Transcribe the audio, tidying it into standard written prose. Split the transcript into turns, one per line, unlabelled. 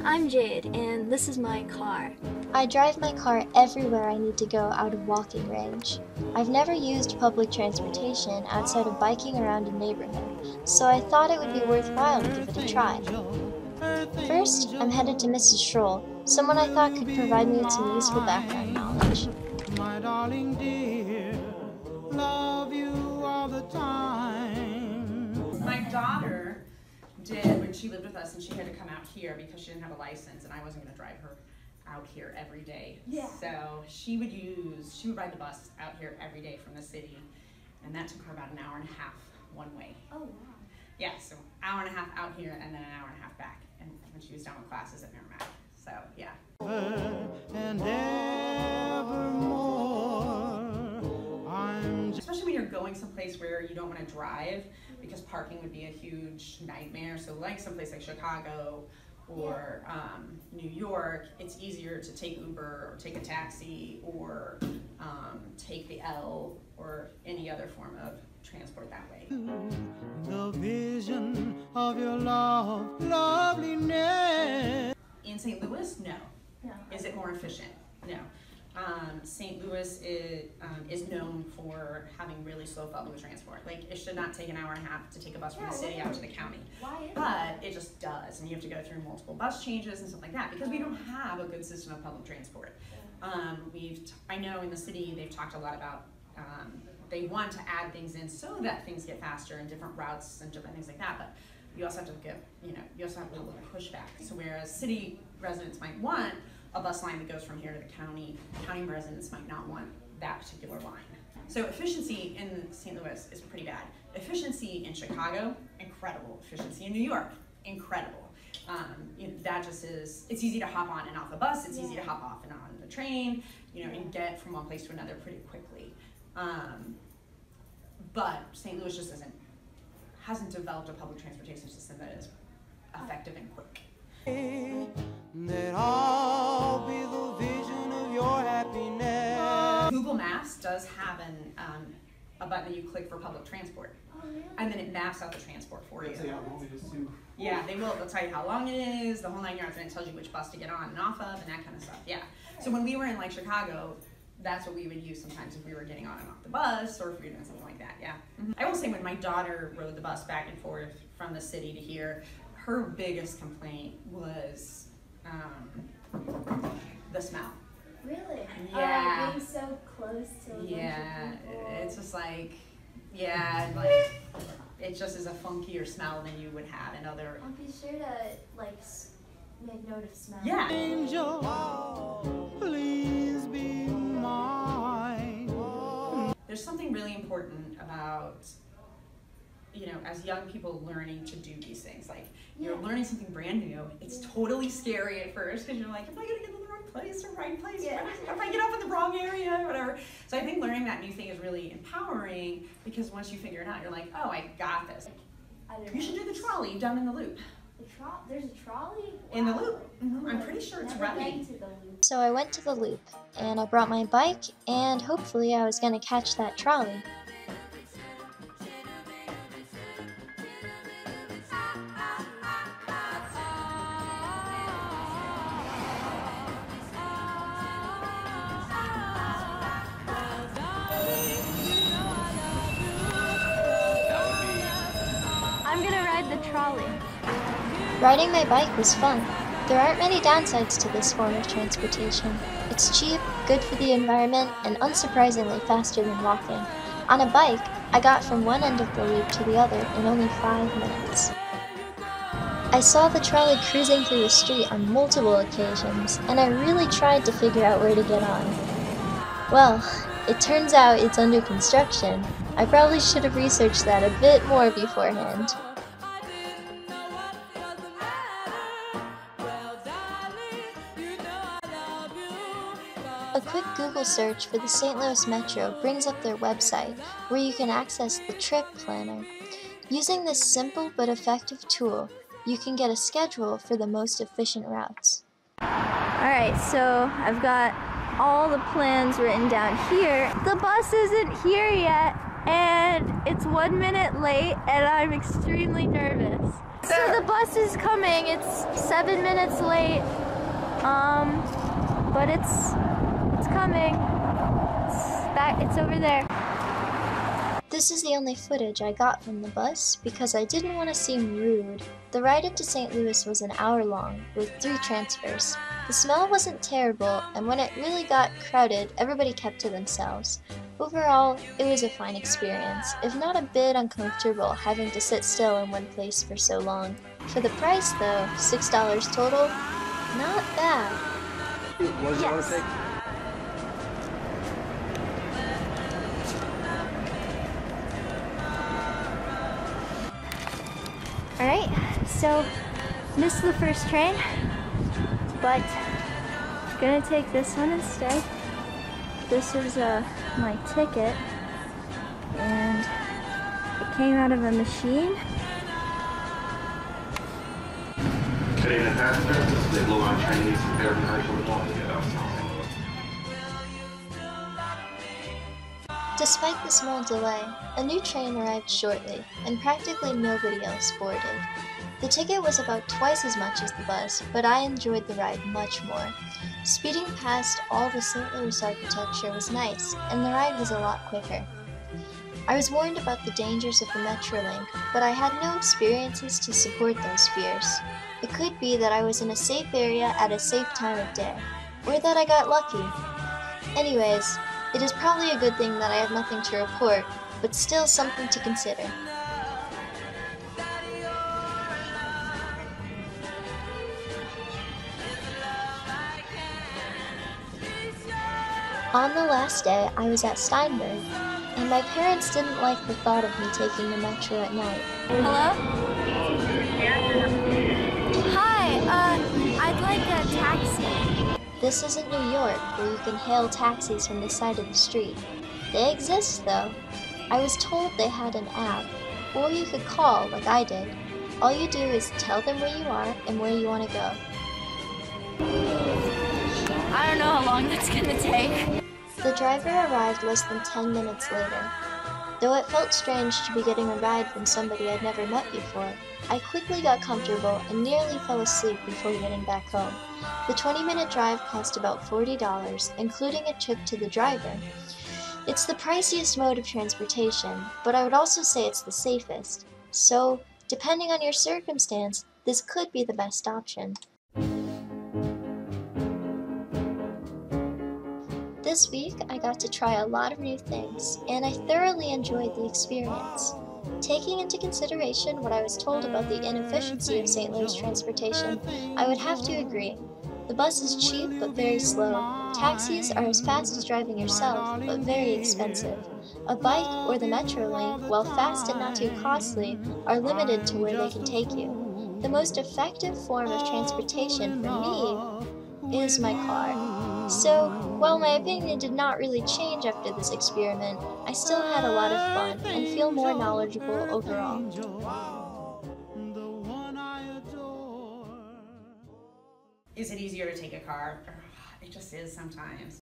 I'm Jade, and this is my car.
I drive my car everywhere I need to go out of walking range. I've never used public transportation outside of biking around a neighborhood, so I thought it would be worthwhile to give it a try. First, I'm headed to Mrs. Schroll, someone I thought could provide me with some useful background knowledge.
My darling dear, love you all the time.
My daughter did when she lived with us, and she had to come out here because she didn't have a license, and I wasn't going to drive her out here every day. Yeah. So she would ride the bus out here every day from the city, and that took her about an hour and a half one way. Oh wow. Yeah, so hour and a half out here and then an hour and a half back, and when she was done with classes at Merrimack. So yeah.
And evermore,
especially when you're going someplace where you don't want to drive, because parking would be a huge nightmare. So like someplace like Chicago or New York, it's easier to take Uber or take a taxi or take the L or any other form of transport that way.
The vision of your love, loveliness.
In St. Louis, no. Is it more efficient? No. St. Louis is known for having really slow public transport. Like, it should not take an hour and a half to take a bus from the city out to the county. But it just does, and you have to go through multiple bus changes and stuff like that because we don't have a good system of public transport. I know in the city they've talked a lot about they want to add things in so that things get faster and different routes and different things like that, but you also have to get, you also have a little bit of pushback. So whereas city residents might want a bus line that goes from here to the county residents might not want that particular line. So efficiency in St. Louis is pretty bad. Efficiency in Chicago, incredible. Efficiency in New York, incredible. That just is, it's easy to hop on and off a bus, it's easy to hop off and on the train, and get from one place to another pretty quickly. But St. Louis just hasn't developed a public transportation system that is effective and quick.
That all be the vision of your happiness.
Google Maps does have a button that you click for public transport. Oh, really? And then it maps out the transport for you.
How long it is too.
Yeah, they will. They'll tell you how long it is, the whole 9 yards, and it tells you which bus to get on and off of, and that kind of stuff. Yeah. So when we were in like Chicago, that's what we would use sometimes if we were getting on and off the bus or if we were doing something like that. Yeah. I will say when my daughter rode the bus back and forth from the city to here, her biggest complaint was the smell.
Really?
Yeah.
Being so close to a bunch of people.
It's just like, it just is a funkier smell than you would have in other.
I'll be sure to make note of smell.
Yeah.
Angel, please be mine.
There's something really important about, as young people learning to do these things. Like, you're learning something brand new. It's totally scary at first because you're like, am I gonna get in the wrong place or right place? If I get off in the wrong area or whatever. So I think learning that new thing is really empowering because once you figure it out, you're like, oh, I got this. You should do the trolley down in the loop.
There's a trolley? Wow.
In the loop. I'm pretty sure it's running.
So I went to the loop, and I brought my bike, and hopefully I was going to catch that trolley.
I'm gonna ride the trolley.
Riding my bike was fun. There aren't many downsides to this form of transportation. It's cheap, good for the environment, and unsurprisingly faster than walking. On a bike, I got from one end of the loop to the other in only 5 minutes. I saw the trolley cruising through the street on multiple occasions, and I really tried to figure out where to get on. Well, it turns out it's under construction. I probably should have researched that a bit more beforehand. A quick Google search for the St. Louis Metro brings up their website, where you can access the trip planner. Using this simple but effective tool, you can get a schedule for the most efficient routes.
Alright, so I've got all the plans written down here. The bus isn't here yet, and it's 1 minute late, and I'm extremely nervous. So the bus is coming. It's 7 minutes late. But it's coming. It's over there.
This is the only footage I got from the bus because I didn't want to seem rude. The ride into St. Louis was an hour long, with 3 transfers. The smell wasn't terrible, and when it really got crowded, everybody kept to themselves. Overall, it was a fine experience, if not a bit uncomfortable having to sit still in one place for so long. For the price though, $6 total, not bad.
What does it want to take?
Alright, so missed the first train, but gonna take this one instead. This is my ticket, and it came out of a machine.
Good evening, passengers. This is the Blue Line train from Fahrenheit for the Baltimore.
Despite the small delay, a new train arrived shortly, and practically nobody else boarded. The ticket was about twice as much as the bus, but I enjoyed the ride much more. Speeding past all the St. Louis architecture was nice, and the ride was a lot quicker. I was warned about the dangers of the Metrolink, but I had no experiences to support those fears. It could be that I was in a safe area at a safe time of day, or that I got lucky. Anyways, it is probably a good thing that I have nothing to report, but still something to consider. On the last day, I was at Steinberg, and my parents didn't like the thought of me taking the metro at night.
Hello? Hi, I'd like a taxi.
This isn't New York, where you can hail taxis from the side of the street. They exist, though. I was told they had an app, or you could call, like I did. All you do is tell them where you are and where you want to go.
I don't know how long that's gonna take.
The driver arrived less than 10 minutes later. Though it felt strange to be getting a ride from somebody I'd never met before, I quickly got comfortable and nearly fell asleep before getting back home. The 20-minute drive cost about $40, including a tip to the driver. It's the priciest mode of transportation, but I would also say it's the safest. So, depending on your circumstance, this could be the best option. This week, I got to try a lot of new things, and I thoroughly enjoyed the experience. Taking into consideration what I was told about the inefficiency of St. Louis transportation, I would have to agree. The bus is cheap but very slow. Taxis are as fast as driving yourself, but very expensive. A bike or the Metrolink, while fast and not too costly, are limited to where they can take you. The most effective form of transportation for me is my car. So, while my opinion did not really change after this experiment, I still had a lot of fun and feel more knowledgeable overall.
Is it easier to take a car? It just is sometimes.